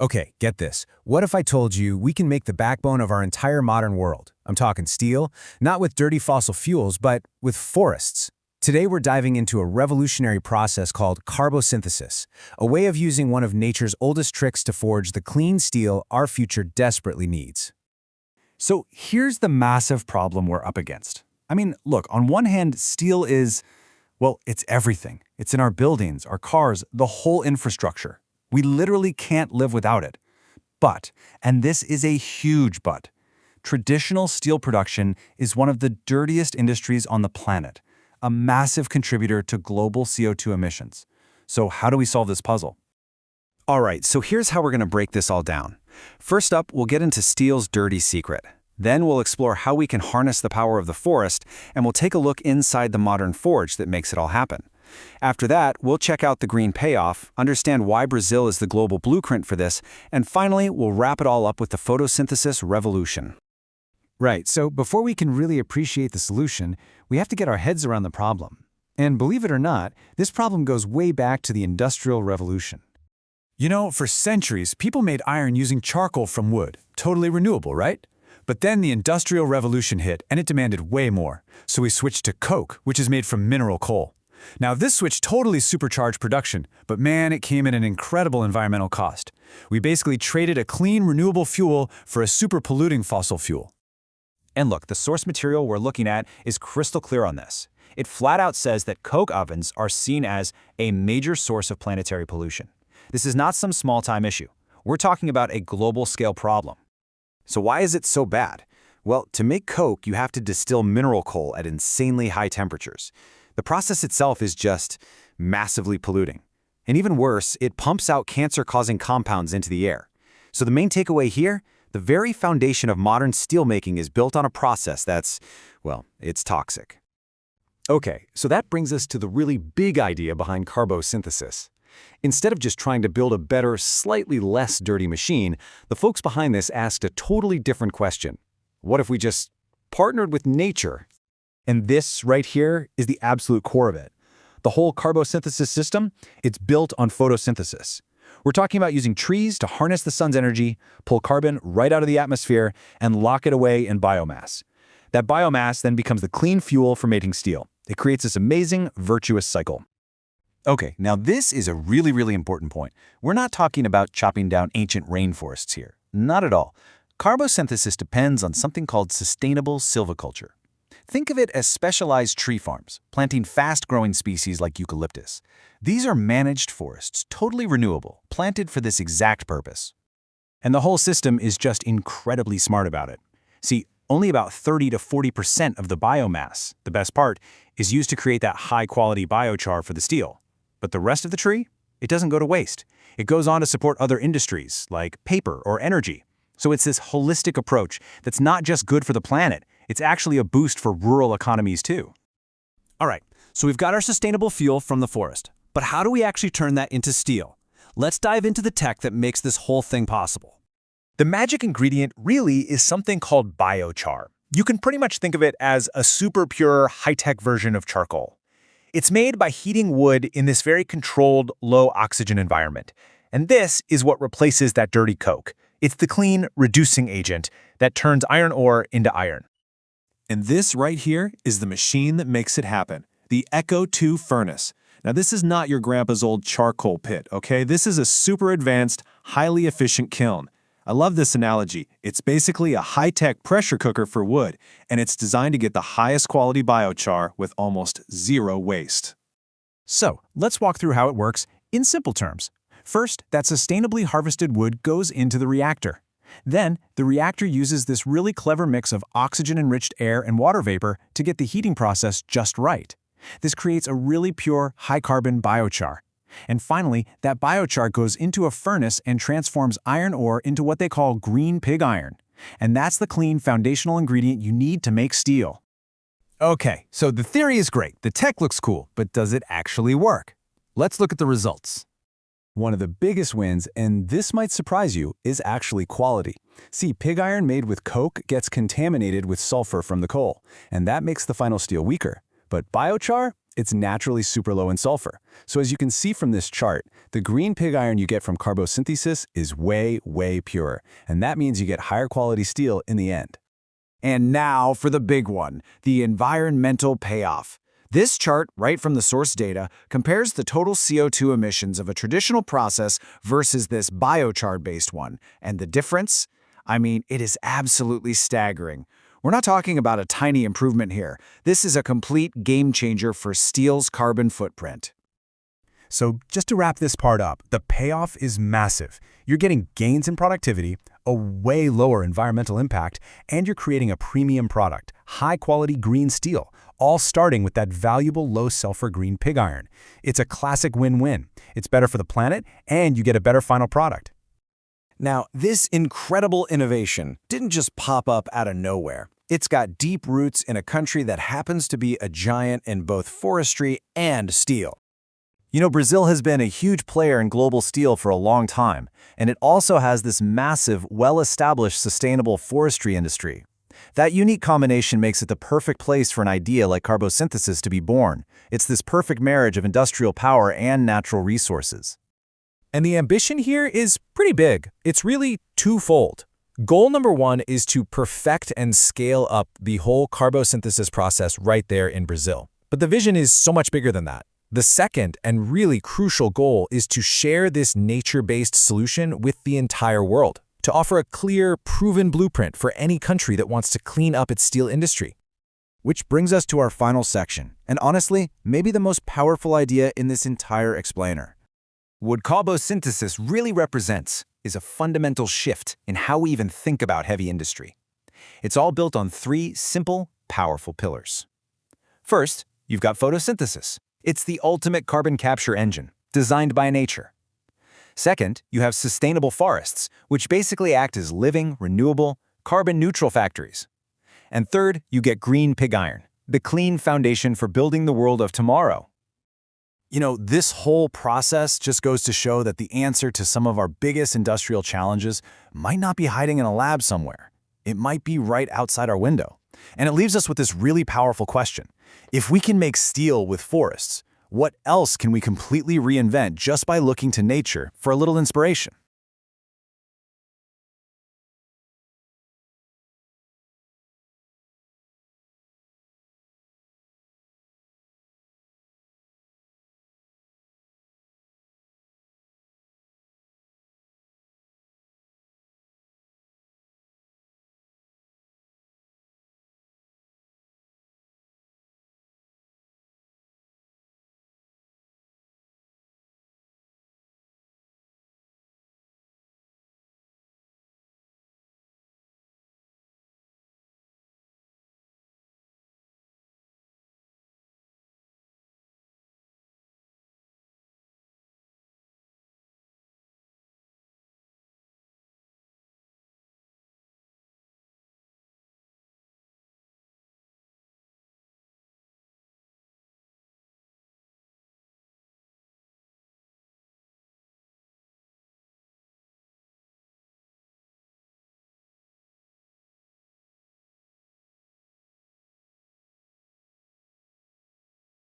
Okay, get this. What if I told you we can make the backbone of our entire modern world? I'm talking steel, not with dirty fossil fuels, but with forests. Today we're diving into a revolutionary process called carbosynthesis, a way of using one of nature's oldest tricks to forge the clean steel our future desperately needs. So here's the massive problem we're up against. I mean, look, on one hand, steel is, well, it's everything. It's in our buildings, our cars, the whole infrastructure. We literally can't live without it. But, and this is a huge but, traditional steel production is one of the dirtiest industries on the planet, a massive contributor to global CO2 emissions. So how do we solve this puzzle? All right, so here's how we're going to break this all down. First up, we'll get into steel's dirty secret. Then we'll explore how we can harness the power of the forest, and we'll take a look inside the modern forge that makes it all happen. After that, we'll check out the green payoff, understand why Brazil is the global blueprint for this, and finally, we'll wrap it all up with the photosynthesis revolution. Right, so before we can really appreciate the solution, we have to get our heads around the problem. And believe it or not, this problem goes way back to the Industrial Revolution. You know, for centuries, people made iron using charcoal from wood, totally renewable, right? But then the Industrial Revolution hit, and it demanded way more. So we switched to coke, which is made from mineral coal. Now, this switch totally supercharged production, but man, it came at an incredible environmental cost. We basically traded a clean, renewable fuel for a super polluting fossil fuel. And look, the source material we're looking at is crystal clear on this. It flat out says that coke ovens are seen as a major source of planetary pollution. This is not some small-time issue. We're talking about a global-scale problem. So why is it so bad? Well, to make coke, you have to distill mineral coal at insanely high temperatures. The process itself is just massively polluting. And even worse, it pumps out cancer-causing compounds into the air. So the main takeaway here, the very foundation of modern steelmaking is built on a process that's, well, it's toxic. Okay, so that brings us to the really big idea behind carbosynthesis. Instead of just trying to build a better, slightly less dirty machine, the folks behind this asked a totally different question. What if we just partnered with nature? And this right here is the absolute core of it. The whole carbosynthesis system, it's built on photosynthesis. We're talking about using trees to harness the sun's energy, pull carbon right out of the atmosphere, and lock it away in biomass. That biomass then becomes the clean fuel for making steel. It creates this amazing, virtuous cycle. Okay, now this is a really important point. We're not talking about chopping down ancient rainforests here. Not at all. Carbosynthesis depends on something called sustainable silviculture. Think of it as specialized tree farms, planting fast-growing species like eucalyptus. These are managed forests, totally renewable, planted for this exact purpose. And the whole system is just incredibly smart about it. See, only about 30 to 40% of the biomass, the best part, is used to create that high-quality biochar for the steel. But the rest of the tree, it doesn't go to waste. It goes on to support other industries, like paper or energy. So it's this holistic approach that's not just good for the planet, it's actually a boost for rural economies too. All right, so we've got our sustainable fuel from the forest. But how do we actually turn that into steel? Let's dive into the tech that makes this whole thing possible. The magic ingredient really is something called biochar. You can pretty much think of it as a super pure, high-tech version of charcoal. It's made by heating wood in this very controlled, low-oxygen environment. And this is what replaces that dirty coke. It's the clean, reducing agent that turns iron ore into iron. And this right here is the machine that makes it happen, the Echo 2 furnace. Now, this is not your grandpa's old charcoal pit, okay? This is a super advanced, highly efficient kiln. I love this analogy. It's basically a high-tech pressure cooker for wood, and it's designed to get the highest quality biochar with almost zero waste. So, let's walk through how it works in simple terms. First, that sustainably harvested wood goes into the reactor. Then, the reactor uses this really clever mix of oxygen-enriched air and water vapor to get the heating process just right. This creates a really pure, high-carbon biochar. And finally, that biochar goes into a furnace and transforms iron ore into what they call green pig iron. And that's the clean foundational ingredient you need to make steel. Okay, so the theory is great, the tech looks cool, but does it actually work? Let's look at the results. One of the biggest wins, and this might surprise you, is actually quality. See, pig iron made with coke gets contaminated with sulfur from the coal, and that makes the final steel weaker. But biochar, It's naturally super low in sulfur. So as you can see from this chart, the green pig iron you get from carbosynthesis is way, way purer. And that means you get higher quality steel in the end. And now for the big one, the environmental payoff. This chart, right from the source data, compares the total CO2 emissions of a traditional process versus this biochar-based one. And the difference? I mean, it is absolutely staggering. We're not talking about a tiny improvement here. This is a complete game changer for steel's carbon footprint. So just to wrap this part up, the payoff is massive. You're getting gains in productivity, a way lower environmental impact, and you're creating a premium product, high-quality green steel, all starting with that valuable low-sulfur green pig iron. It's a classic win-win. It's better for the planet, and you get a better final product. Now, this incredible innovation didn't just pop up out of nowhere. It's got deep roots in a country that happens to be a giant in both forestry and steel. You know, Brazil has been a huge player in global steel for a long time, and it also has this massive, well-established sustainable forestry industry. That unique combination makes it the perfect place for an idea like carbosynthesis to be born. It's this perfect marriage of industrial power and natural resources. And the ambition here is pretty big. It's really twofold. Goal number one is to perfect and scale up the whole carbosynthesis process right there in Brazil. But the vision is so much bigger than that. The second and really crucial goal is to share this nature-based solution with the entire world, to offer a clear, proven blueprint for any country that wants to clean up its steel industry. Which brings us to our final section, and honestly, maybe the most powerful idea in this entire explainer. What carbosynthesis really represents is a fundamental shift in how we even think about heavy industry. It's all built on three simple, powerful pillars. First, you've got photosynthesis. It's the ultimate carbon capture engine, designed by nature. Second, you have sustainable forests, which basically act as living, renewable, carbon-neutral factories. And third, you get green pig iron, the clean foundation for building the world of tomorrow. You know, this whole process just goes to show that the answer to some of our biggest industrial challenges might not be hiding in a lab somewhere. It might be right outside our window. And it leaves us with this really powerful question. If we can make steel with forests, what else can we completely reinvent just by looking to nature for a little inspiration?